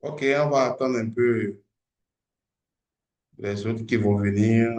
Ok, on va attendre un peu les autres qui vont venir.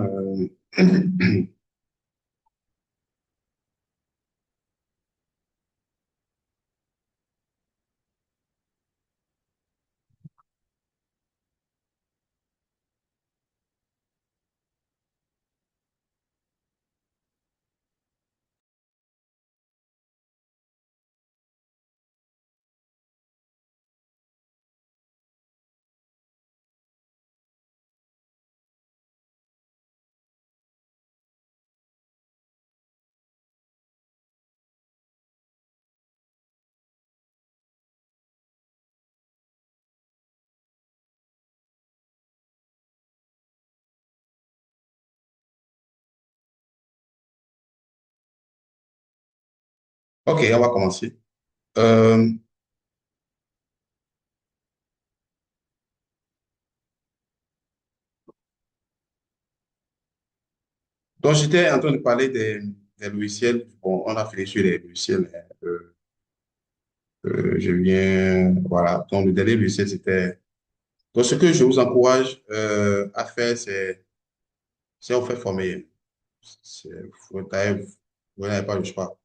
Ok, on va commencer. Euh, donc, j'étais en train de parler des logiciels. Bon, on a fini sur les logiciels, hein. Je viens, voilà. Donc, le dernier logiciel, c'était. Donc, ce que je vous encourage à faire, c'est vous faire former. Vous n'avez pas le choix.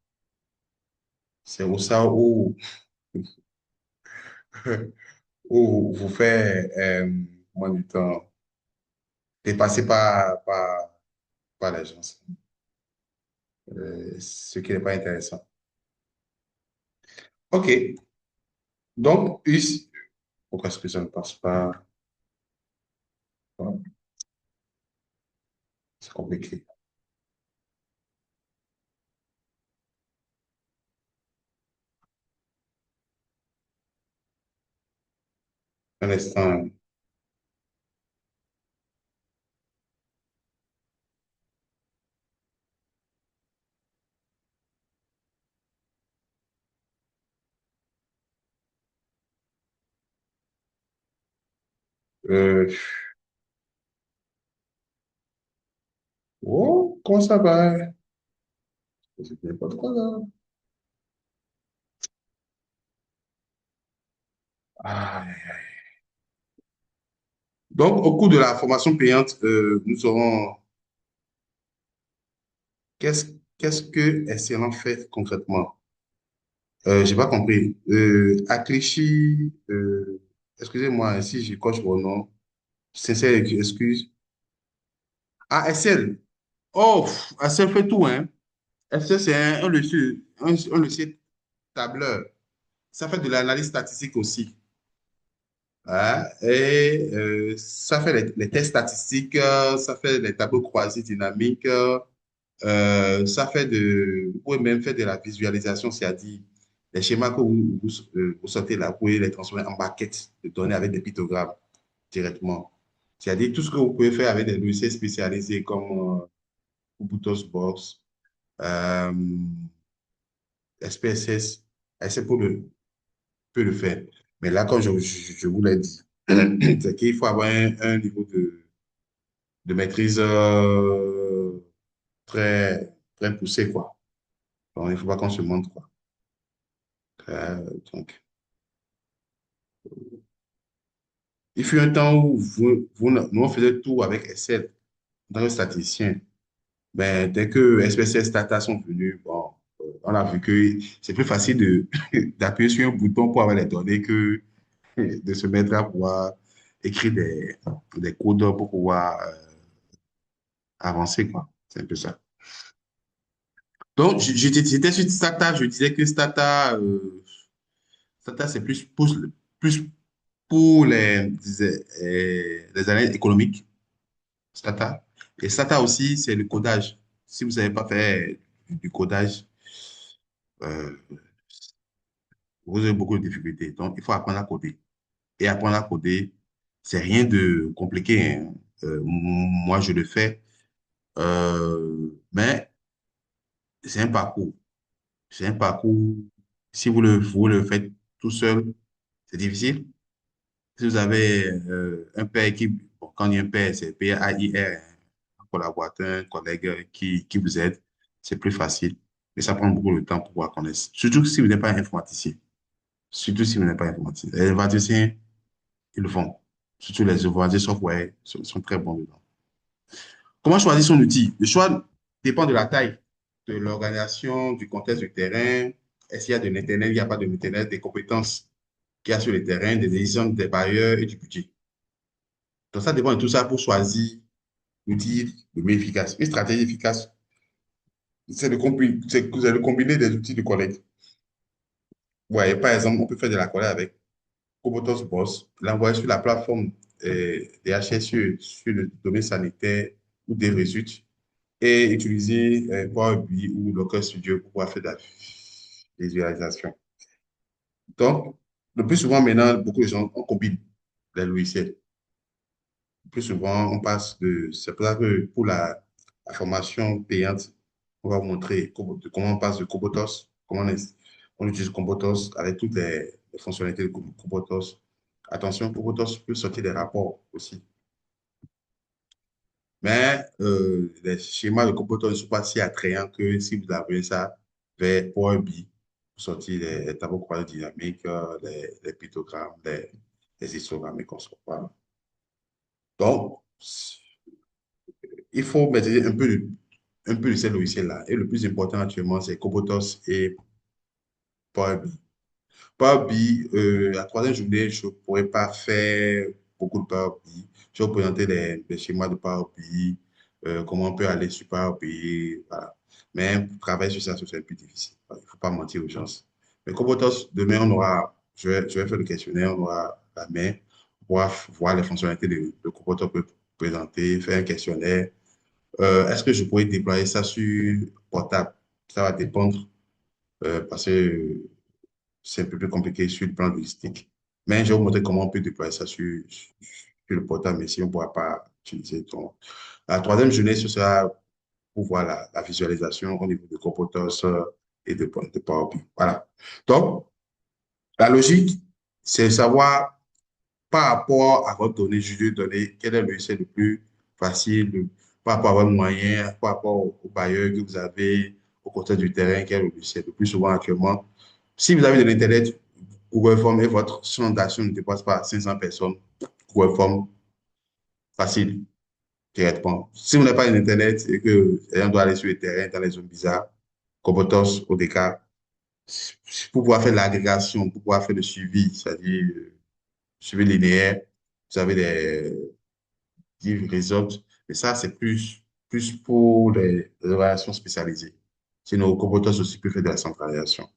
C'est où ça où, où vous faites moins du temps dépasser par les gens. Ce qui n'est pas intéressant. OK. Donc, ici, pourquoi est-ce que ça ne passe pas? Bon, c'est compliqué. Un instant. Euh, oh, comment ça va? C'est n'importe quoi là. Ah. Donc, au cours de la formation payante, nous aurons qu'est-ce qu'est-ce que Excellent fait concrètement? J'ai pas compris. À Clichy, excusez-moi si je coche vos noms. Sincère excuse. Ah, Excel. Oh, Excel fait tout, hein. Excel, c'est un logiciel tableur. Ça fait de l'analyse statistique aussi. Hein. Et ça fait les tests statistiques, ça fait les tableaux croisés dynamiques, ça fait vous pouvez même faire de la visualisation, c'est-à-dire les schémas que vous sortez là, vous pouvez les transformer en maquettes de données avec des pictogrammes directement. C'est-à-dire tout ce que vous pouvez faire avec des logiciels spécialisés comme Ubuntu Box, euh, SPSS, c'est pour peut le faire. Mais là, comme je vous l'ai dit, c'est qu'il faut avoir un niveau de maîtrise très poussé, quoi. Donc, il ne faut pas qu'on se montre, quoi. Donc, il fut un temps où nous, on faisait tout avec Excel dans le statisticien. Mais dès que SPSS Data sont venus, bon, on a vu que c'est plus facile d'appuyer sur un bouton pour avoir les données que de se mettre à pouvoir écrire des codes pour pouvoir avancer, quoi. C'est un peu ça. Donc, j'étais sur Stata, je disais que Stata c'est plus pour les analyses économiques, Stata. Et Stata aussi, c'est le codage. Si vous ne savez pas faire du codage, euh, vous avez beaucoup de difficultés. Donc, il faut apprendre à coder. Et apprendre à coder, c'est rien de compliqué, hein. Moi, je le fais. Mais c'est un parcours. C'est un parcours. Si vous le faites tout seul, c'est difficile. Si vous avez un père bon, quand il y a un père, c'est PAIR, un collaborateur, un collègue qui vous aide, c'est plus facile. Mais ça prend beaucoup de temps pour pouvoir connaître. Surtout si vous n'êtes pas informaticien. Surtout si vous n'êtes pas informaticien. Les informaticiens, ils le font. Surtout les ouvriers software sont très bons dedans. Comment choisir son outil? Le choix dépend de la taille, de l'organisation, du contexte du terrain. Est-ce qu'il y a de l'Internet, il n'y a pas de l'Internet, des compétences qu'il y a sur le terrain, des décisions des bailleurs et du budget. Donc, ça dépend de tout ça pour choisir l'outil le mieux efficace. Une stratégie efficace, c'est de combiner des outils de collecte. Ouais, par exemple, on peut faire de la collecte avec Cobotos Boss, l'envoyer sur la plateforme DHS sur le domaine sanitaire ou des résultats et utiliser Power BI ou Local Studio pour pouvoir faire de la visualisation. Donc, le plus souvent maintenant, beaucoup de gens, on combine les logiciels. Le plus souvent, on passe de... C'est pour ça que pour la formation payante, on va vous montrer comment on passe de Cobotos, on utilise Cobotos avec toutes les fonctionnalités de Cobotos. Attention, Cobotos peut sortir des rapports aussi. Mais les schémas de Cobotos ne sont pas si attrayants que si vous avez ça vers Power BI pour sortir les tableaux croisés dynamiques, les pictogrammes, les histogrammes et qu'on soit. Voilà. Donc, il faut maîtriser un peu de ces logiciels-là. Et le plus important actuellement, c'est Cobotos et Power BI. Power BI, la troisième journée, je ne pourrais pas faire beaucoup de Power BI. Je vais vous présenter les schémas de Power BI, comment on peut aller sur Power BI, voilà. Mais pour travailler sur ça, c'est plus difficile. Il ne faut pas mentir aux gens. Mais Cobotos, demain, je vais faire le questionnaire, on aura la main, on va voir les fonctionnalités de Cobotos peut présenter, faire un questionnaire. Est-ce que je pourrais déployer ça sur portable? Ça va dépendre parce que c'est un peu plus compliqué sur le plan logistique. Mais je vais vous montrer comment on peut déployer ça sur le portable, mais si on ne pourra pas utiliser ton... La troisième journée, ce sera pour voir la visualisation au niveau de Copotos et de Power BI. Voilà. Donc, la logique, c'est savoir par rapport à votre donnée, jeu de données, quel est le logiciel le plus facile, par rapport à votre moyen, par rapport au bailleur que vous avez, au côté du terrain, quel est le logiciel le plus souvent actuellement. Si vous avez de l'Internet, Google Form et votre champ d'action ne dépasse pas 500 personnes, Google Form, facile, directement. Si vous n'avez pas d'Internet et que on doit aller sur le terrain dans les zones bizarres, Copotos, ODK, pour pouvoir faire l'agrégation, pour pouvoir faire le suivi, c'est-à-dire suivi linéaire, vous avez des réseaux, mais ça, c'est plus pour les relations spécialisées. Sinon, Copotos aussi peut faire de la centralisation.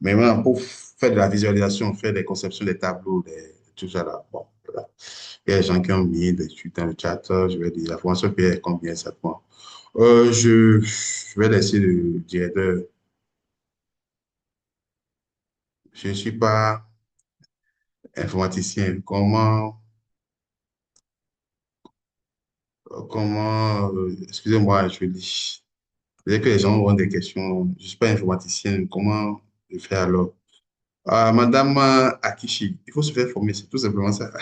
Mais maintenant, pour faire de la visualisation, faire des conceptions des tableaux, tout ça là, bon, voilà. Il y a des gens qui ont mis des tweets dans le chat, je vais dire la formation paye combien exactement. Je vais laisser le directeur. Je ne suis pas informaticien. Excusez-moi, je dis. Dès que les gens ont des questions, je ne suis pas informaticien, comment je fais alors? Madame Akishi, il faut se faire former, c'est tout simplement ça.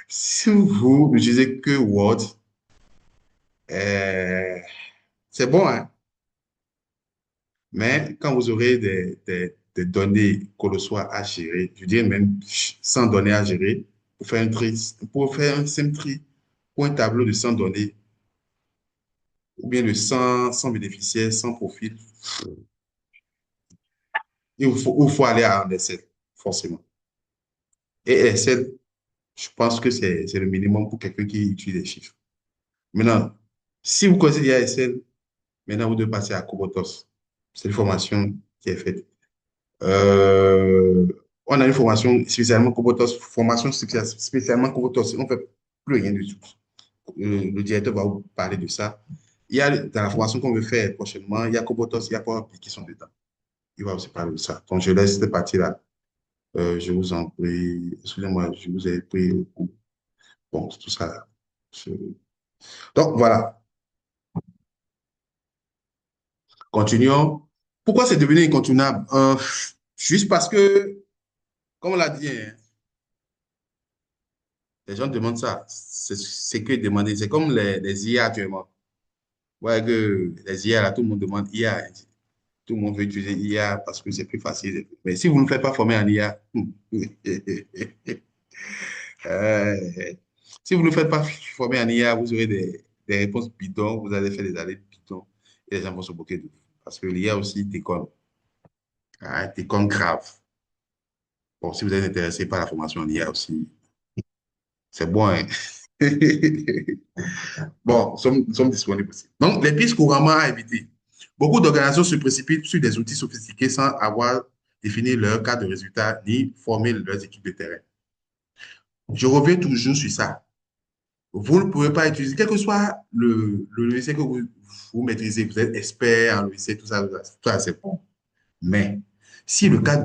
Si vous n'utilisez que Word, euh, c'est bon, hein? Mais quand vous aurez des données colossoires à gérer, je dirais même 100 données à gérer, pour faire un simple tri, pour un tableau de 100 données, ou bien de 100 bénéficiaires, 100 profils, il faut aller à un Excel, forcément. Et Excel, je pense que c'est le minimum pour quelqu'un qui utilise les chiffres. Maintenant, si vous connaissez déjà Excel, maintenant vous devez passer à Cobotos. C'est une formation qui est faite. Euh, on a une formation spécialement Cobotos, formation spécialement Cobotos. On ne fait plus rien du tout. Le directeur va vous parler de ça. Il y a dans la formation qu'on veut faire prochainement, il y a Cobotos, il y a Power BI qui sont dedans. Il va aussi parler de ça. Donc, je laisse cette partie-là. Je vous en prie. Excusez-moi, je vous ai pris au coup. Bon, tout ça. je- Donc, voilà. Continuons. Pourquoi c'est devenu incontournable? Juste parce que, comme on l'a dit, hein, les gens demandent ça. C'est que demander. C'est comme les IA actuellement. Ouais, que les IA, là, tout le monde demande IA, hein. Tout le monde veut utiliser IA parce que c'est plus facile. Mais si vous ne faites pas former en IA, Euh, Si vous ne faites pas former en IA, vous aurez des réponses bidons, vous allez faire des allées bidons et les gens vont se moquer de vous. Parce que l'IA aussi déconne, hein, déconne grave. Bon, si vous êtes intéressé par la formation en IA aussi, c'est bon, hein? Bon, nous sommes disponibles aussi. Donc, les pistes couramment à éviter. Beaucoup d'organisations se précipitent sur des outils sophistiqués sans avoir défini leur cadre de résultat ni formé leurs équipes de terrain. Je reviens toujours sur ça. Vous ne pouvez pas utiliser, quel que soit le logiciel que vous maîtrisez, vous êtes expert en logiciel, tout ça c'est bon. Mais si le cas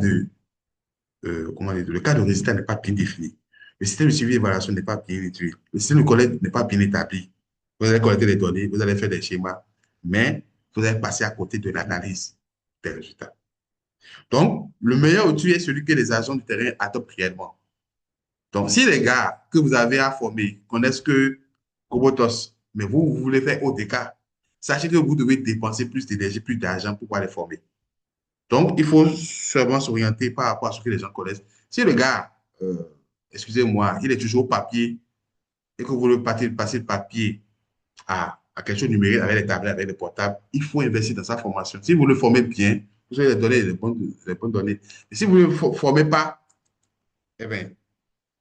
comment dire, le cas de résultat n'est pas bien défini, le système de suivi et d'évaluation n'est pas bien étudié, le système de collecte n'est pas bien établi, vous allez collecter les données, vous allez faire des schémas, mais vous allez passer à côté de l'analyse des résultats. Donc, le meilleur outil est celui que les agents du terrain adoptent réellement. Donc, si les gars que vous avez à former connaissent que Kobotos, mais vous voulez faire ODK, sachez que vous devez dépenser plus d'énergie, plus d'argent pour pouvoir les former. Donc, il faut seulement s'orienter par rapport à ce que les gens connaissent. Si le gars, excusez-moi, il est toujours au papier et que vous voulez passer le papier à quelque chose de numérique avec les tablettes, avec les portables, il faut investir dans sa formation. Si vous le formez bien, vous allez donner les bonnes données. Et si vous ne le formez pas, eh bien,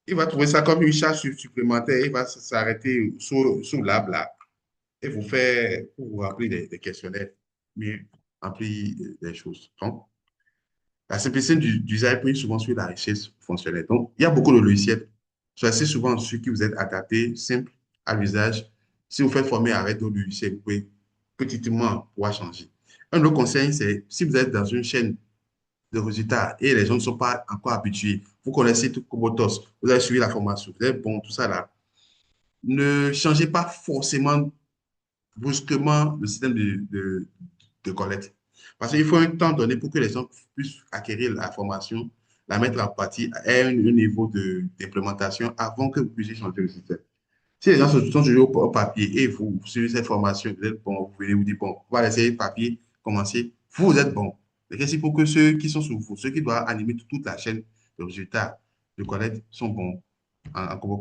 il va trouver ça comme une charge supplémentaire. Il va s'arrêter sous l'arbre là et vous faire, pour vous remplir des questionnaires, mais remplir des choses. Donc, la simplicité d'usage prime souvent sur la richesse fonctionnelle. Donc, il y a beaucoup de logiciels. Choisissez souvent ceux qui vous êtes adaptés, simples à l'usage. Si vous faites former avec d'autres logiciels, vous pouvez petitement pouvoir changer. Un autre conseil, c'est si vous êtes dans une chaîne de résultats et les gens ne sont pas encore habitués, vous connaissez tout Kobotos, vous avez suivi la formation, vous êtes bon, tout ça là, ne changez pas forcément brusquement le système de collecte. Parce qu'il faut un temps donné pour que les gens puissent acquérir la formation, la mettre en pratique à un niveau d'implémentation avant que vous puissiez changer le système. Si les gens sont toujours au papier et vous suivez cette formation, vous êtes bon, vous venez vous dire, bon, on va laisser le papier commencer, vous êtes bon. Mais qu'est-ce qu'il faut que ceux qui sont sous vous, ceux qui doivent animer toute la chaîne de résultats de collecte sont bons en Cobo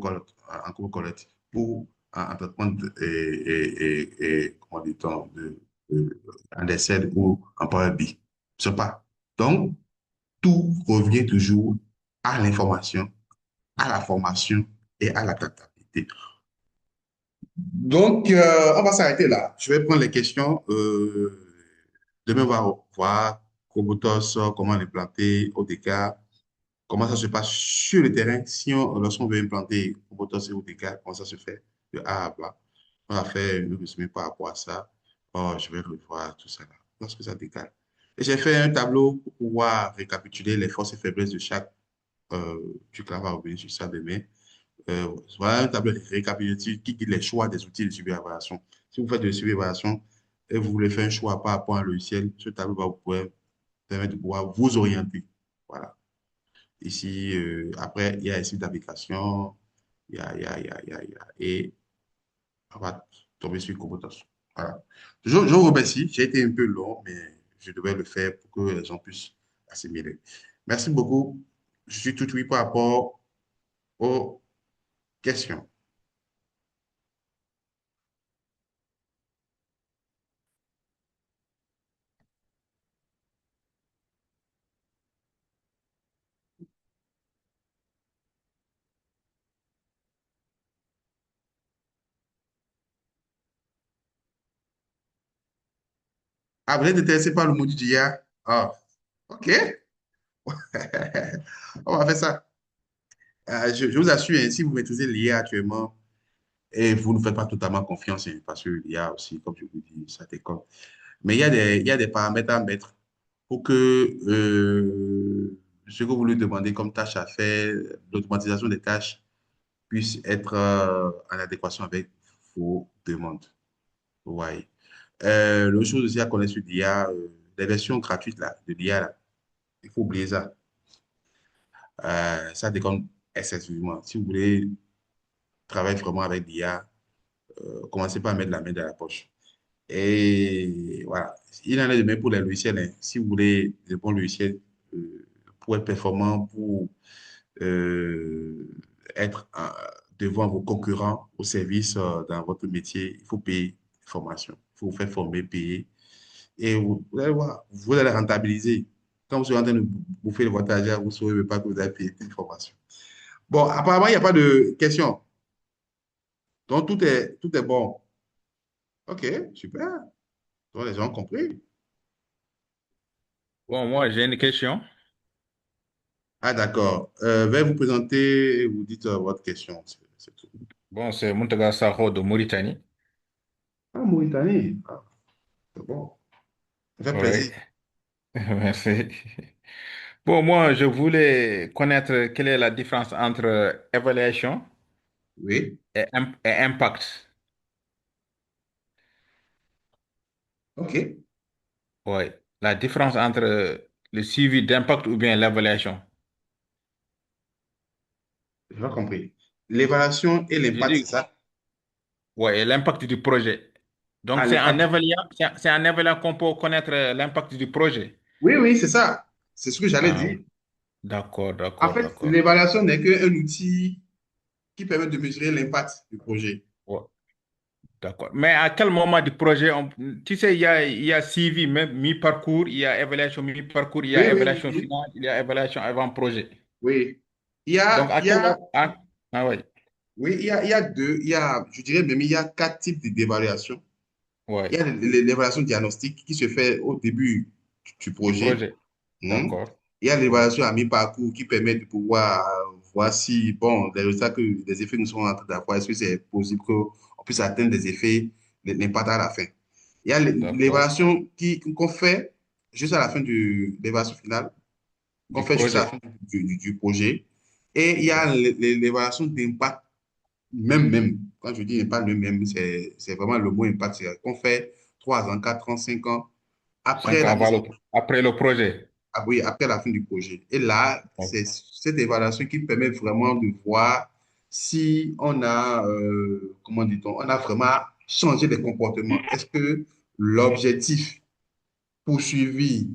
Collecte ou en traitement comment dit-on, en Excel ou en Power BI. Je sais pas. Donc, tout revient toujours à l'information, à la formation et à la traçabilité. Donc, on va s'arrêter là. Je vais prendre les questions. Demain, on va voir Kobotos, comment l'implanter, ODK, comment ça se passe sur le terrain. Si lorsqu'on veut implanter Kobotos et ODK, comment ça se fait de A à B. On va faire un résumé par rapport à ça. Oh, je vais revoir tout ça là, lorsque ça décale. Et j'ai fait un tableau pour pouvoir récapituler les forces et faiblesses de chaque du travail revenir sur ça demain. Voilà un tableau récapitulatif qui guide les choix des outils de suivi-évaluation. Si vous faites de suivi-évaluation et vous voulez faire un choix par rapport à un logiciel, ce tableau va vous permettre de pouvoir vous orienter. Voilà. Ici, après, il y a ici d'application, et on va tomber sur Cobotos. Voilà. Je vous remercie. J'ai été un peu long, mais je devais le faire pour que les gens puissent assimiler. Merci beaucoup. Je suis tout oui par rapport aux questions. Ah, vous êtes intéressé par le module d'IA? Ah, OK. On va faire ça. Je vous assure, hein, si vous maîtrisez l'IA actuellement et vous ne faites pas totalement confiance, hein, parce que l'IA aussi, comme je vous dis, ça déconne. Mais il y a des paramètres à mettre pour que ce que vous lui demandez comme tâche à faire, l'automatisation des tâches, puisse être en adéquation avec vos demandes. Ouais. L'autre chose aussi à connaître sur l'IA, les versions gratuites là, de l'IA, là, il faut oublier ça. Ça déconne excessivement. Si vous voulez travailler vraiment avec l'IA, commencez pas à mettre la main dans la poche. Et voilà. Il en est de même pour les logiciels, hein. Si vous voulez des bons logiciels pour être performant, pour être devant vos concurrents au service dans votre métier, il faut payer une formation. Il faut vous faire former, payer. Et vous allez voir, vous allez rentabiliser. Quand vous serez en train de bouffer le votre argent, vous ne saurez même pas que vous avez payé une formation. Bon, apparemment, il n'y a pas de questions. Donc, tout est bon. OK, super. Donc, les gens ont compris. Bon, moi, j'ai une question. Ah, d'accord. Veuillez vous présenter et vous dites votre question. C'est tout. Bon, c'est Muntaga Sakho de Mauritanie. Ah, Mauritanie. Ah, c'est bon. Ça fait Oui, plaisir. merci. Bon, moi, je voulais connaître quelle est la différence entre évaluation Oui. et impact. OK. Oui, la différence entre le suivi d'impact ou bien l'évaluation. J'ai pas compris. L'évaluation et J'ai l'impact, c'est dit, ça? oui, et l'impact du projet. Ah, Donc, l'impact. c'est en évaluant qu'on peut connaître l'impact du projet. Oui, oui, c'est ça. C'est ce que j'allais Ah, dire. d'accord, En d'accord, fait, d'accord. l'évaluation n'est qu'un outil qui permet de mesurer l'impact du projet. Ouais, d'accord. Mais à quel moment du projet, tu sais, il y a suivi, même mi-parcours, il y a évaluation mi-parcours, il y Oui, a oui, oui, évaluation oui. finale, il y a évaluation avant-projet. Oui. Donc, à Il y quel a, moment... Ah, ah oui, oui, il y a deux, je dirais même, il y a quatre types d'évaluation. ouais, Il y a l'évaluation diagnostique qui se fait au début du du projet. projet. Hmm. D'accord. Il y a Ouais, l'évaluation à mi-parcours qui permet de pouvoir voir si, bon, les résultats que les effets que nous sommes en train d'avoir, est-ce que c'est possible qu'on puisse atteindre des effets, l'impact à la fin. Il y a d'accord. l'évaluation qu'on fait juste à la fin de l'évaluation finale, qu'on Du fait juste à la fin projet. du projet. Et il y a Ouais. l'évaluation d'impact, même. Quand je dis impact, même, c'est vraiment le mot impact, c'est qu'on fait 3 ans, 4 ans, 5 ans après 5 la ans mise en après le projet. ah oui, après la fin du projet. Et là, Ouais. c'est cette évaluation qui permet vraiment de voir si on a, comment dit-on, on a vraiment changé les comportements. Est-ce que l'objectif poursuivi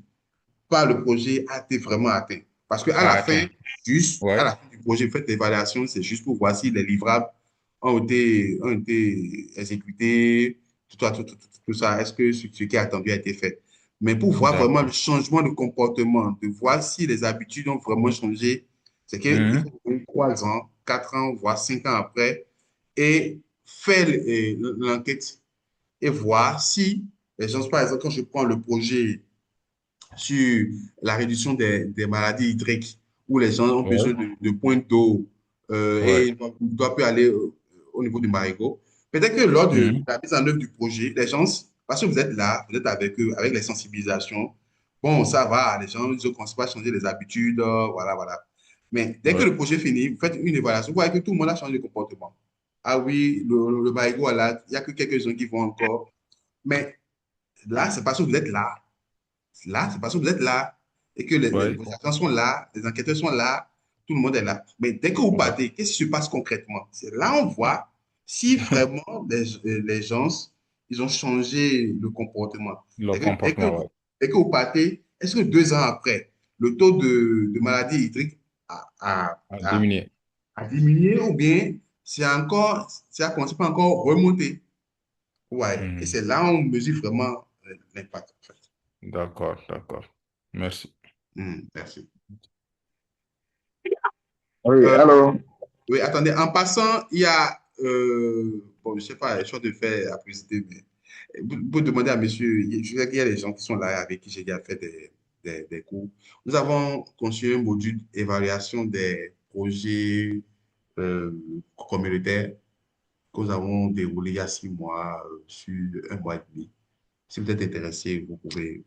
par le projet a été vraiment atteint? Parce qu'à Ah, la fin, attends. juste à Ouais, la fin du projet, vous faites l'évaluation, c'est juste pour voir si les livrables ont été exécutés, tout ça. Est-ce que ce qui est attendu a été fait? Mais pour voir vraiment le d'accord. changement de comportement, de voir si les habitudes ont vraiment changé, c'est qu'il Mhm. faut 3 ans, 4 ans, voire 5 ans après, et faire l'enquête et voir si les gens, par exemple, quand je prends le projet sur la réduction des maladies hydriques, où les gens ont besoin Ouais, de pointes d'eau ouais. et doivent plus aller au niveau du marigot. Peut-être que lors de Mhm. la mise en œuvre du projet, les gens, parce que vous êtes là, vous êtes avec eux, avec les sensibilisations, bon, ça va, les gens, ils ne commencent pas à changer les habitudes, voilà, voilà. Mais dès que Ouais. le projet finit, vous faites une évaluation, vous voyez que tout le monde a changé de comportement. Ah oui, le marigot, là, il n'y a que quelques gens qui vont encore. Mais là, c'est parce que vous êtes là. Là, c'est parce que vous êtes là et que Ouais. vos agents sont là, les enquêteurs sont là, tout le monde est là. Mais dès que vous Ouais. partez, qu'est-ce qui se passe concrètement? C'est là on voit si vraiment les gens, ils ont changé le comportement. Le comportement, ouais. Dès que vous partez, est-ce que 2 ans après, le taux de maladie hydrique a, a, À a, diminuer. a diminué ou bien ça a commencé à encore remonter? Ouais. Et Mhm. c'est là où on mesure vraiment l'impact, en fait. D'accord, d'accord. Merci. Merci. Oui, Euh, alors, oui, attendez, en passant, il y a, bon, je sais pas, je suis de faire la publicité, mais pour demander à monsieur, je sais qu'il y a des gens qui sont là avec qui j'ai déjà fait des cours. Nous avons conçu un module évaluation des projets euh, communautaires que nous avons déroulé il y a 6 mois, sur un mois et demi. Si vous êtes intéressé, vous pouvez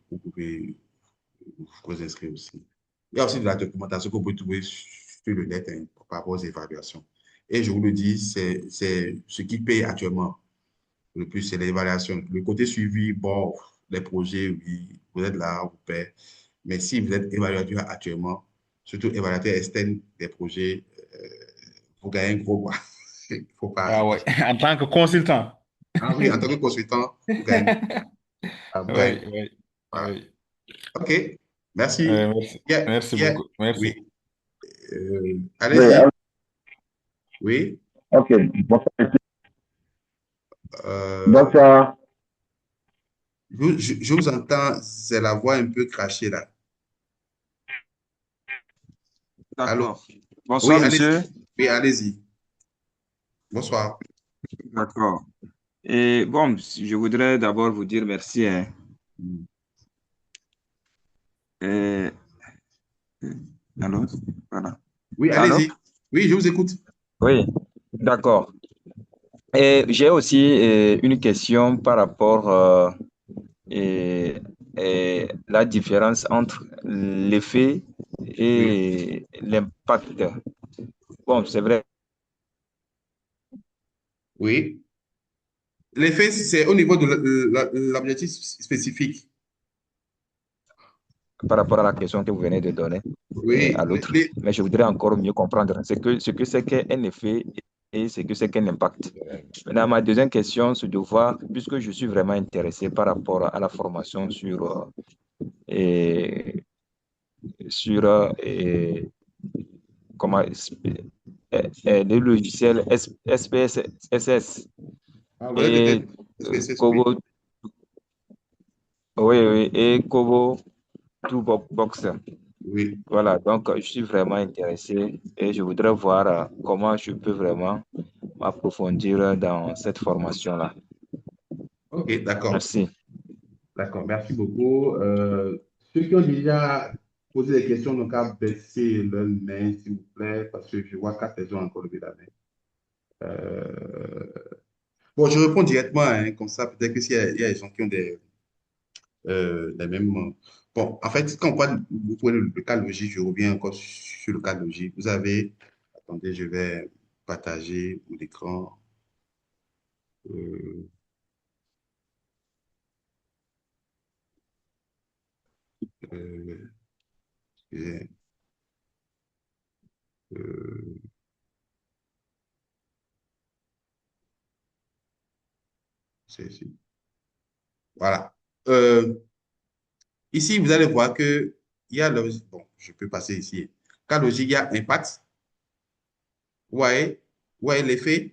vous inscrire aussi. Il y a aussi de la documentation que vous pouvez trouver sur le net hein, par rapport aux évaluations. Et je vous le dis, c'est ce qui paye actuellement le plus, c'est l'évaluation. Le côté suivi, bon, les projets, oui, vous êtes là, vous payez. Mais si vous êtes évaluateur actuellement, surtout évaluateur externe des projets, vous gagnez un gros bois. Il ne faut pas, ah faut pas. ouais, en tant que consultant. Ah oui, en tant que consultant, vous gagnez, vous gagnez. Oui, oui, Voilà. oui. OK. Merci. Merci, Yeah, merci yeah. beaucoup. Merci. Oui. Allez-y. Oui. Ok, bonsoir, monsieur. Euh, Bonsoir. je vous entends, c'est la voix un peu crachée là. Allô? D'accord. Oui, Bonsoir, allez-y. monsieur. Oui, allez-y. Bonsoir. D'accord. Et bon, je voudrais d'abord vous dire merci, hein. Et, allô? Voilà. Oui, Allô? allez-y. Oui, je vous écoute. Oui, d'accord. Et j'ai aussi une question par rapport et, et la différence entre l'effet Oui, et l'impact. Bon, c'est vrai oui. L'effet, c'est au niveau de l'objectif spécifique. par rapport à la question que vous venez de donner à Oui, l'autre, mais je voudrais encore mieux comprendre ce que c'est qu'un effet et ce que c'est qu'un impact. Maintenant, ma deuxième question, c'est de voir, puisque je suis vraiment intéressé par rapport à la formation et, sur comment, les logiciels SPSS ah, vous avez et peut-être SPSS, oui. Kobo, oui, oui, et Kobo Toolbox. Oui. Voilà, donc je suis vraiment intéressé et je voudrais voir comment je peux vraiment m'approfondir dans cette formation-là. OK, d'accord. Merci. D'accord, merci beaucoup. Ceux qui ont déjà posé des questions n'ont qu'à baisser leur main, s'il vous plaît, parce que je vois quatre personnes encore lever la main. Euh, Bon, je réponds directement, hein, comme ça, peut-être que s'il y a, il y a des gens qui ont les mêmes. Bon, en fait, quand on parle, vous prenez le cas logique, je reviens encore sur le cas logique. Vous avez, attendez, je vais partager mon écran. Euh, euh, excusez, euh, c'est ici. Voilà. Euh, Ici, vous allez voir que il y a le, bon, je peux passer ici. Cas logique, il y a impact. Vous voyez l'effet,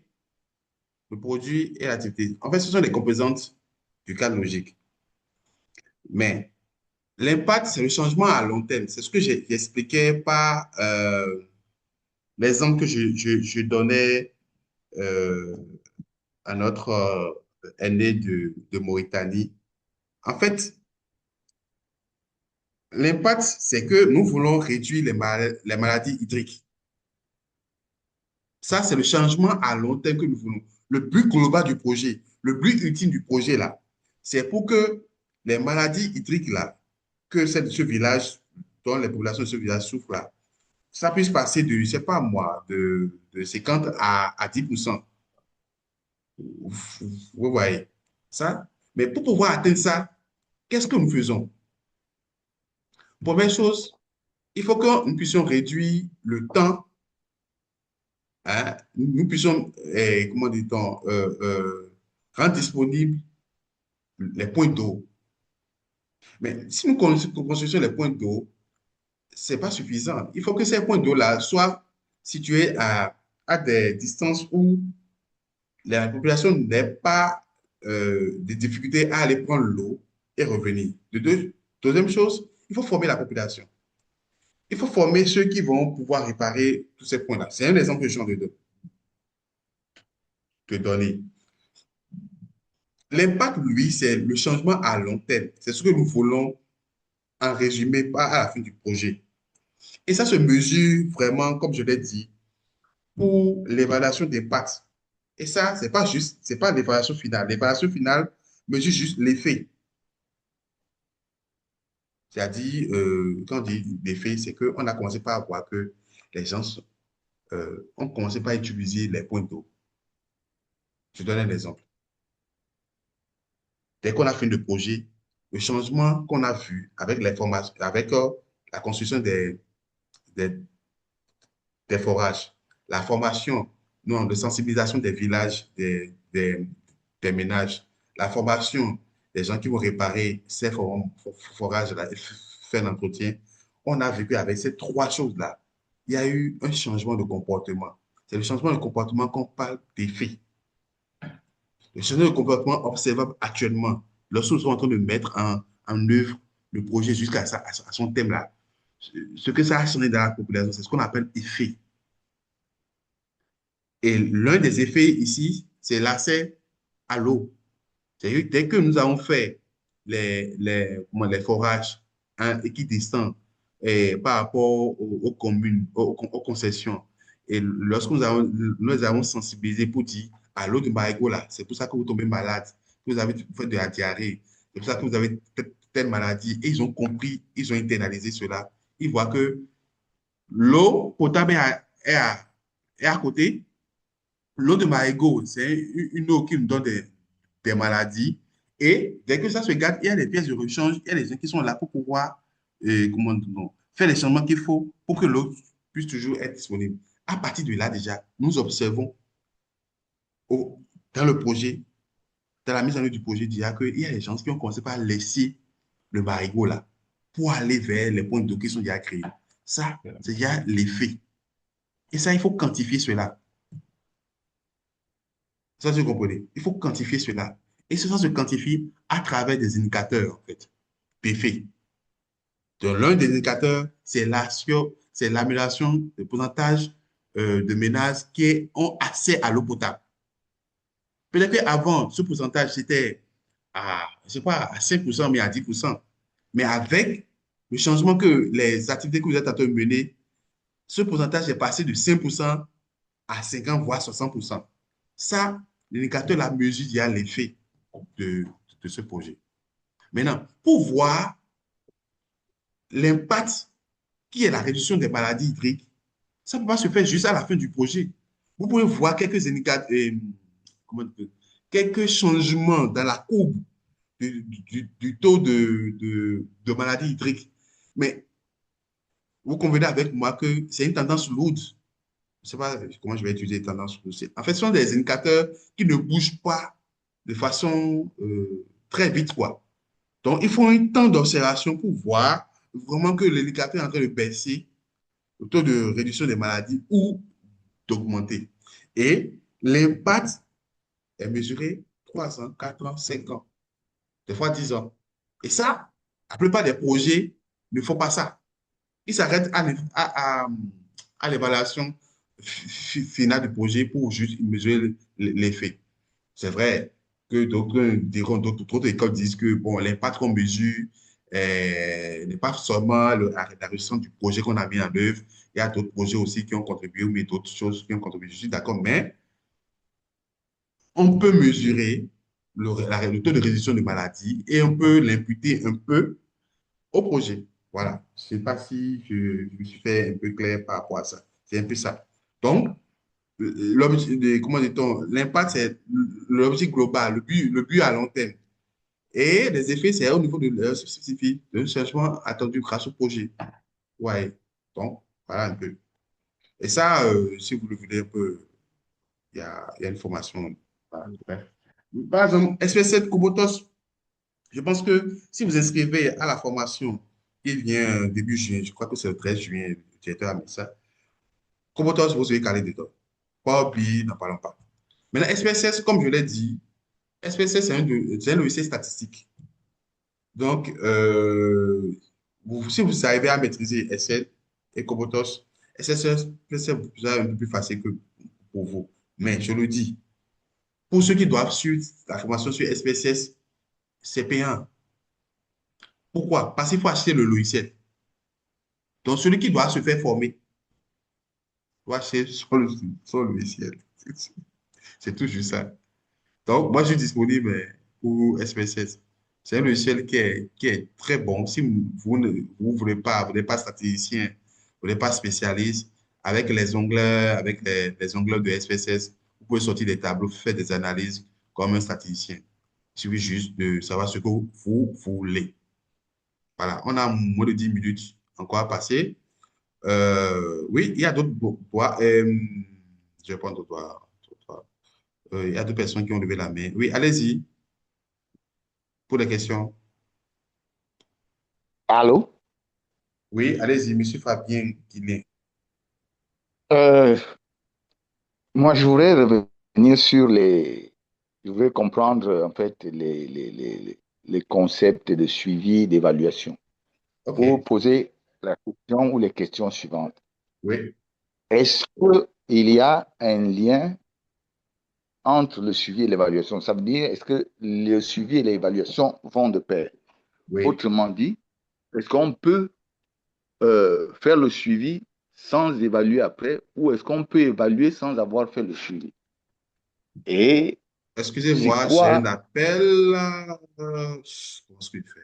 le produit et l'activité. En fait, ce sont les composantes du cas logique. Mais l'impact, c'est le changement à long terme. C'est ce que j'expliquais par l'exemple que je donnais euh, à notre aîné de Mauritanie. En fait, l'impact, c'est que nous voulons réduire les maladies hydriques. Ça, c'est le changement à long terme que nous voulons. Le but global du projet, le but ultime du projet, là, c'est pour que les maladies hydriques, là, que ce village, dont les populations de ce village souffrent, là, ça puisse passer de, je ne sais pas moi, de 50 à 10%. Vous voyez ça? Mais pour pouvoir atteindre ça, qu'est-ce que nous faisons? Première chose, il faut que nous puissions réduire le temps, hein, nous puissions, comment dit-on, rendre disponible les points d'eau. Mais si nous construisons les points d'eau, ce n'est pas suffisant. Il faut que ces points d'eau-là soient situés à des distances où la population n'ait pas de difficultés à aller prendre l'eau et revenir. Deuxième chose, il faut former la population. Il faut former ceux qui vont pouvoir réparer tous ces points-là. C'est un exemple que je viens de te donner. L'impact, lui, c'est le changement à long terme. C'est ce que nous voulons en résumé pas à la fin du projet. Et ça se mesure vraiment, comme je l'ai dit, pour l'évaluation d'impact. Et ça, c'est pas juste, c'est pas l'évaluation finale. L'évaluation finale mesure juste l'effet. C'est-à-dire, quand on dit l'effet, c'est qu'on a commencé par voir que les gens ont commencé par utiliser les points d'eau. Je donne un exemple. Dès qu'on a fait le projet, le changement qu'on a vu avec les formations, avec la construction des, des forages, la formation, non, de sensibilisation des villages, des ménages, la formation des gens qui vont réparer ces forages-là et faire l'entretien. On a vu qu'avec ces trois choses-là, il y a eu un changement de comportement. C'est le changement de comportement qu'on parle d'effet. Le changement de comportement observable actuellement, lorsque nous sommes en train de mettre en œuvre le projet jusqu'à à son thème-là, ce que ça a changé dans la population, c'est ce qu'on appelle effet. Et l'un des effets ici, c'est l'accès à l'eau. C'est-à-dire que dès que nous avons fait les forages équidistants par rapport aux communes, aux concessions, et lorsque nous avons sensibilisé pour dire à l'eau de Marigot, là, c'est pour ça que vous tombez malade, que vous fait de la diarrhée, c'est pour ça que vous avez telle maladie, et ils ont compris, ils ont internalisé cela. Ils voient que l'eau potable est à côté. L'eau de Marigot, c'est une eau qui nous donne des maladies. Et dès que ça se garde, il y a des pièces de rechange, il y a des gens qui sont là pour pouvoir comment, non, faire les changements qu'il faut pour que l'eau puisse toujours être disponible. À partir de là, déjà, nous observons dans le projet, dans la mise en œuvre du projet, qu'il y a des gens qui ont commencé par laisser le Marigot là pour aller vers les points d'eau qui sont déjà créés. Ça, c'est déjà l'effet. Et ça, il faut quantifier cela. Ça, vous comprenez? Il faut quantifier cela. Et cela se quantifie à travers des indicateurs, en fait, d'effet. Donc, l'un des indicateurs, c'est l'amélioration du pourcentage de ménages qui ont accès à l'eau potable. Peut-être qu'avant, ce pourcentage, c'était à, je sais pas, à 5%, mais à 10%. Mais avec le changement que les activités que vous êtes en train de mener, ce pourcentage est passé de 5% à 50, voire 60%. Ça, l'indicateur la mesure, il y a l'effet de, de ce projet. Maintenant, pour voir l'impact qui est la réduction des maladies hydriques, ça ne peut pas se faire juste à la fin du projet. Vous pouvez voir quelques indicateurs, quelques changements dans la courbe du taux de maladies hydriques. Mais vous convenez avec moi que c'est une tendance lourde. Je ne sais pas comment je vais utiliser tendance lourde. En fait, ce sont des indicateurs qui ne bougent pas de façon très vite, quoi. Donc, il faut un temps d'observation pour voir vraiment que l'indicateur est en train de baisser, le taux de réduction des maladies ou d'augmenter. Et l'impact est mesuré 3 ans, 4 ans, 5 ans, des fois 10 ans. Et ça, la plupart des projets ne font pas ça. Ils s'arrêtent à l'évaluation finale du projet pour juste mesurer l'effet. C'est vrai que d'autres diront, d'autres écoles disent que bon, l'impact qu'on mesure n'est pas seulement la rédaction du projet qu'on a mis en œuvre. Il y a d'autres projets aussi qui ont contribué, mais d'autres choses qui ont contribué. Je suis d'accord, mais on peut mesurer le taux de réduction de maladie et on peut l'imputer un peu au projet. Voilà. Je ne sais pas si je me suis fait un peu clair par rapport à ça. C'est un peu ça. Donc, comment dit-on, l'impact, c'est l'objectif global, le but à long terme. Et les effets, c'est au niveau de leur spécifique, de changement attendu grâce au projet. Ouais. Donc, voilà un peu. Et ça, si vous le voulez un peu, il y a une formation. Voilà. Bref. Par exemple, SP7 Kubotos, je pense que si vous inscrivez à la formation qui vient début juin, je crois que c'est le 13 juin, le directeur a mis ça, Kubotos, vous serez calé dedans. Pas oublier, n'en parlons pas. Maintenant, SPSS, comme je l'ai dit, SPSS, c'est un logiciel statistique. Donc, si vous arrivez à maîtriser Excel et Cobotos, SPSS, c'est un peu plus facile que pour vous. Mais je le dis, pour ceux qui doivent suivre la formation sur SPSS, c'est payant. Pourquoi? Parce qu'il faut acheter le logiciel. Donc, celui qui doit se faire former doit acheter son logiciel. C'est toujours ça. Donc, moi, je suis disponible pour SPSS. C'est un logiciel qui est très bon. Si vous vous n'êtes pas statisticien, vous n'êtes pas spécialiste, avec les onglets, avec les onglets de SPSS, vous pouvez sortir des tableaux, faire des analyses comme un statisticien. Il suffit juste de savoir ce que vous voulez. Voilà, on a moins de 10 minutes encore à passer. Oui, il y a d'autres doigts. Je vais prendre d'autres doigts. Il y a deux personnes qui ont levé la main. Oui, allez-y pour les questions. Allô? Oui, allez-y, Monsieur Fabien Guillet. Euh, Moi, je voudrais revenir sur je voudrais comprendre en fait les concepts de suivi et d'évaluation. Pour OK. poser la question ou les questions suivantes. Oui. Est-ce qu'il y a un lien entre le suivi et l'évaluation? Ça veut dire, est-ce que le suivi et l'évaluation vont de pair? Oui. Autrement dit, est-ce qu'on peut faire le suivi sans évaluer après ou est-ce qu'on peut évaluer sans avoir fait le suivi? Et c'est Excusez-moi, j'ai un quoi? appel. Comment est-ce qu'il fait?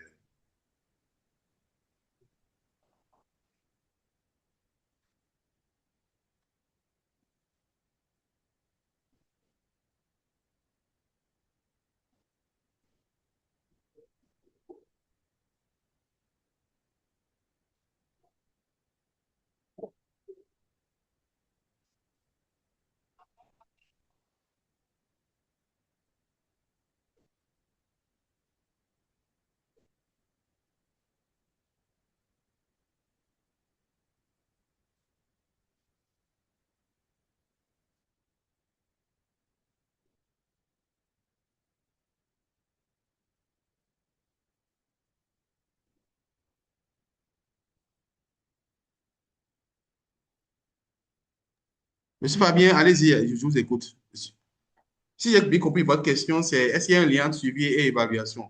Monsieur Fabien, allez-y, je vous écoute. Si j'ai bien compris votre question, c'est est-ce qu'il y a un lien entre suivi et évaluation?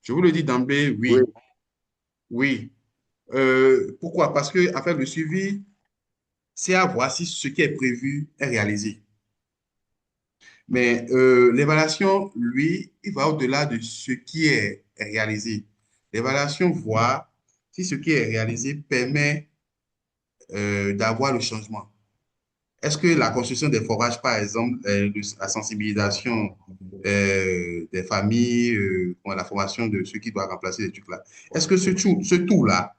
Je vous le dis d'emblée, Oui, oui. Oui. Pourquoi? Parce que, en fait, le suivi, c'est à voir si ce qui est prévu est réalisé. Mais l'évaluation, lui, il va au-delà de ce qui est réalisé. L'évaluation voit si ce qui est réalisé permet d'avoir le changement. Est-ce que la construction des forages, par exemple, la sensibilisation des familles, la formation de ceux qui doivent remplacer les trucs là, est-ce que ce tout-là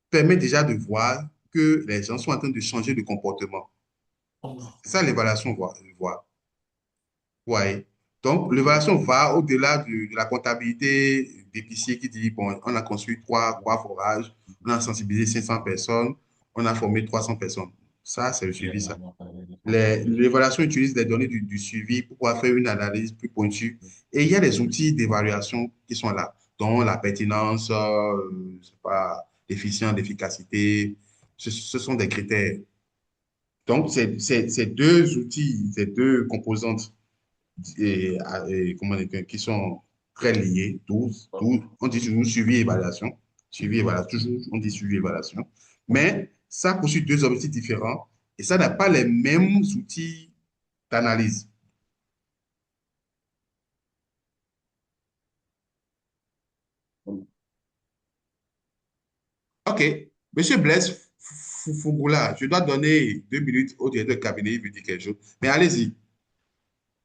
permet déjà de voir que les gens sont en train de changer de comportement? C'est ça l'évaluation voit. Ouais. Donc, l'évaluation va au-delà de la comptabilité d'épicier qui dit, bon, on a construit trois forages, on a sensibilisé 500 personnes, on a formé 300 personnes. Ça, c'est le suivi, ça. L'évaluation utilise des données du suivi pour pouvoir faire une analyse plus pointue. Et il y a des outils d'évaluation qui sont là, dont la pertinence, je sais pas, l'efficience, l'efficacité. Ce sont des critères. Donc, ces deux outils, ces deux composantes comment dire, qui sont très liées, on dit toujours suivi, évaluation, toujours on dit suivi, évaluation, mais ça poursuit deux objectifs différents et ça n'a pas les mêmes outils d'analyse. OK. Monsieur Blaise Fougoula, je dois donner 2 minutes au directeur de cabinet, il veut dire quelque chose. Mais allez-y.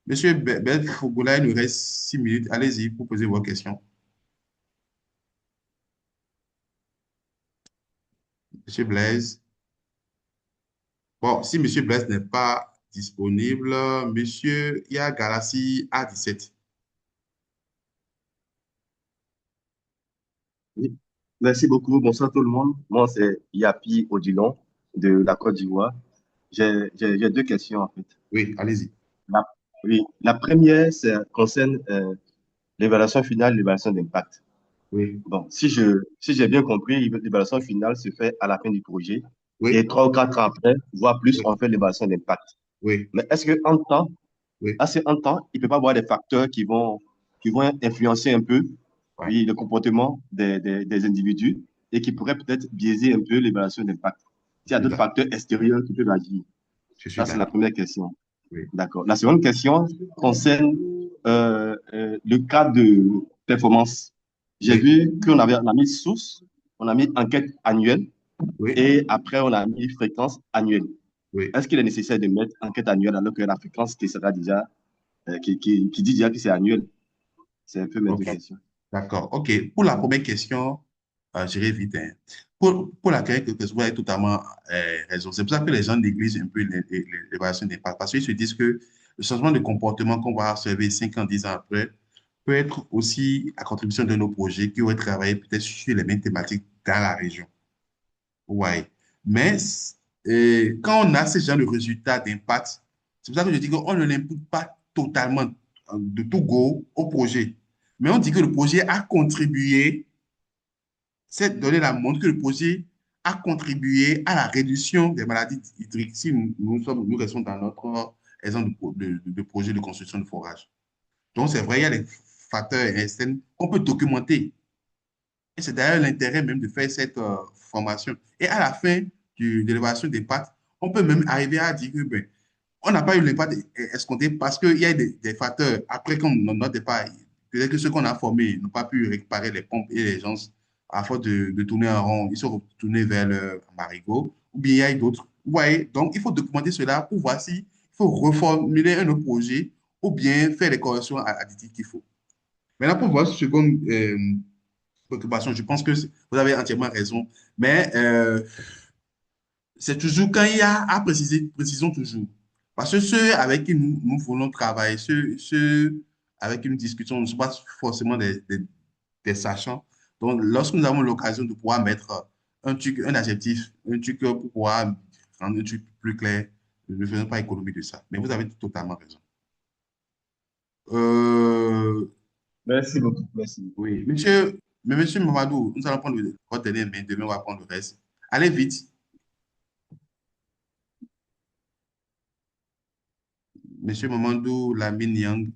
Monsieur Blaise Fougoula, il nous reste 6 minutes. Allez-y pour poser vos questions. Monsieur Blaise. Bon, si Monsieur Blaise n'est pas disponible, Monsieur, il y a Galassi A17. Oui. Merci beaucoup. Bonsoir tout le monde. Moi, c'est Yapi Odilon de la Côte d'Ivoire. J'ai deux questions en fait. Oui, allez-y. La, oui, la première concerne l'évaluation finale, l'évaluation d'impact. Oui, Bon, si j'ai bien compris, l'évaluation finale se fait à la fin du projet et oui, 3 ou 4 ans après, voire plus, oui, on fait l'évaluation d'impact. oui, Mais est-ce que en temps, oui, assez en temps, il ne peut pas y avoir des facteurs qui vont influencer un peu, ouais, oui, le comportement des individus et qui pourraient peut-être biaiser un peu l'évaluation d'impact. S'il y a je suis d'autres d'accord. facteurs extérieurs qui peuvent agir. Je suis Ça, c'est la d'accord. première question. Oui, D'accord. La seconde question concerne le cas de performance. J'ai oui, vu on a mis source, on a mis enquête annuelle oui, et après on a mis fréquence annuelle. oui. Est-ce qu'il est nécessaire de mettre enquête annuelle alors que la fréquence qui sera déjà, qui dit déjà que c'est annuel? C'est un peu mes deux OK. questions. D'accord. OK. Pour la première question, j'irai vite, hein. Pour laquelle que vous avez totalement raison. C'est pour ça que les gens négligent un peu l'évaluation d'impact. Parce qu'ils se disent que le changement de comportement qu'on va observer 5 ans, 10 ans après peut être aussi à contribution de nos projets qui auraient travaillé peut-être sur les mêmes thématiques dans la région. Ouais. Mais quand on a ce genre de résultats d'impact, C'est pour ça que je dis qu'on ne l'impute pas totalement de tout go au projet. Mais on dit que le projet a contribué, cette donnée la montre que le projet a contribué à la réduction des maladies hydriques si nous restons dans notre exemple de projet de construction de forage. Donc, c'est vrai, il y a des facteurs externes qu'on peut documenter. Et c'est d'ailleurs l'intérêt même de faire cette formation. Et à la fin de l'évaluation des pâtes, on peut même arriver à dire que ben, on n'a pas eu l'impact escompté parce qu'il y a des facteurs. Après, comme notre départ, peut-être que ceux qu'on a formés n'ont pas pu réparer les pompes et les gens, à force de tourner en rond, ils sont retournés vers le marigot, ou bien il y a d'autres. Vous voyez, donc il faut documenter cela pour voir s'il faut reformuler un autre projet ou bien faire les corrections additives qu'il faut. Maintenant, pour voir ce second préoccupation, je pense que vous avez entièrement raison, mais c'est toujours quand il y a à préciser, précisons toujours. Parce que ceux avec qui nous voulons travailler, ceux avec qui nous discutons ne sont pas forcément des sachants. Donc, lorsque nous avons l'occasion de pouvoir mettre un truc, un adjectif, un truc pour pouvoir rendre un truc plus clair, ne faisons pas économie de ça. Mais vous avez totalement raison. Euh, Merci beaucoup. Merci. oui, mais monsieur Mamadou, nous allons prendre votre dernier, mais demain, on va prendre le reste. Allez vite. Monsieur Mamadou Lamine Yang,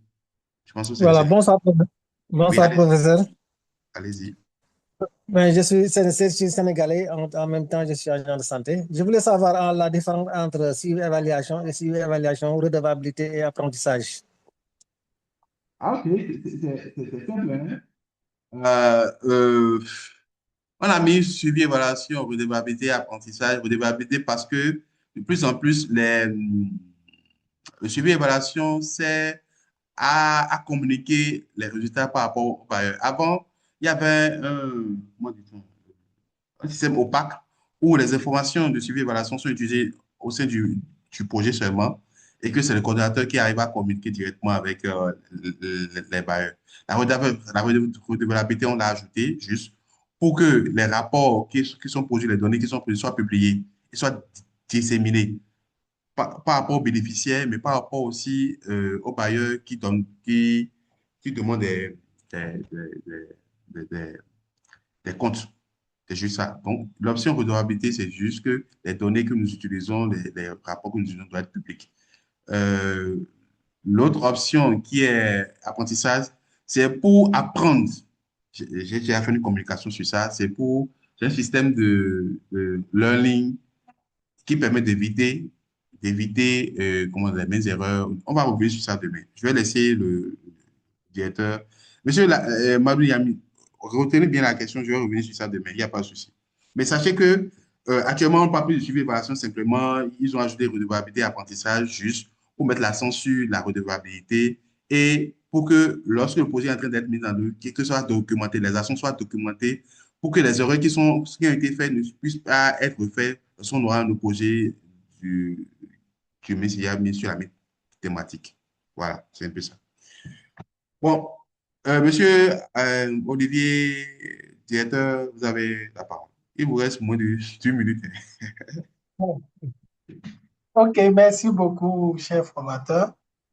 je pense que c'est le Voilà, chef. bonsoir, Oui, bonsoir, professeur. allez-y. Ben, je suis sénégalais, en même temps, je suis agent de santé. Je voulais savoir la différence entre suivi-évaluation et suivi-évaluation, redevabilité et apprentissage. Ah, ok, c'est simple, hein? Euh, euh, on a mis suivi, évaluation, redevabilité, apprentissage, redevabilité parce que de plus en plus, le suivi évaluation, c'est à communiquer les résultats par rapport au bailleur. Avant, il y avait comment dit-on, un système opaque où les informations de suivi et évaluation sont utilisées au sein du projet seulement et que c'est le coordinateur qui arrive à communiquer directement avec les bailleurs. La redevabilité, on l'a ajouté juste pour que les rapports qui sont produits, les données qui sont produites soient publiés et soient disséminés par rapport aux bénéficiaires, mais par rapport aussi aux bailleurs qui demandent des, des- des comptes. C'est juste ça. Donc, l'option redevabilité, c'est juste que les données que nous utilisons, les rapports que nous utilisons doivent être publics. Euh, L'autre option qui est apprentissage, c'est pour apprendre. J'ai déjà fait une communication sur ça. C'est un système de learning qui permet d'éviter comment dire, mes erreurs. On va revenir sur ça demain. Je vais laisser le directeur. Monsieur Madou Yami, retenez bien la question, je vais revenir sur ça demain, il n'y a pas de souci. Mais sachez que actuellement, on ne parle plus de suivi évaluation, simplement, ils ont ajouté redevabilité et apprentissage juste pour mettre l'accent sur la redevabilité et pour que lorsque le projet est en train d'être mis en œuvre, que ce soit documenté, les actions soient documentées pour que les erreurs qui ont été faites ne puissent pas être faites lorsqu'on aura un projet du, du MESIA mis sur la même thématique. Voilà, c'est un peu ça. Bon, monsieur Olivier, directeur, vous avez la parole. Il vous reste moins de 2 minutes. Ok, merci beaucoup, cher formateur.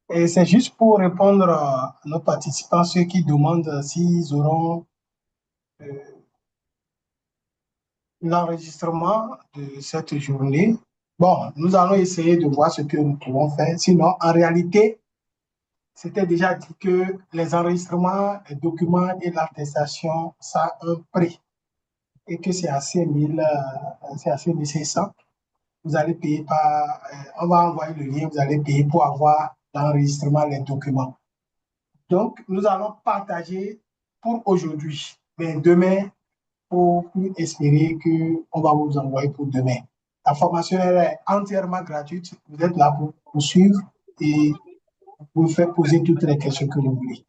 Et c'est juste pour répondre à nos participants, ceux qui demandent s'ils auront euh, l'enregistrement de cette journée. Bon, nous allons essayer de voir ce que nous pouvons faire. Sinon, en réalité, c'était déjà dit que les enregistrements, les documents et l'attestation, ça a un prix et que c'est assez 500. Vous allez payer on va envoyer le lien, vous allez payer pour avoir l'enregistrement, les documents. Donc, nous allons partager pour aujourd'hui, mais demain, pour espérer qu'on va vous envoyer pour demain. La formation est entièrement gratuite. Vous êtes là pour suivre et vous faire poser toutes les questions que vous voulez.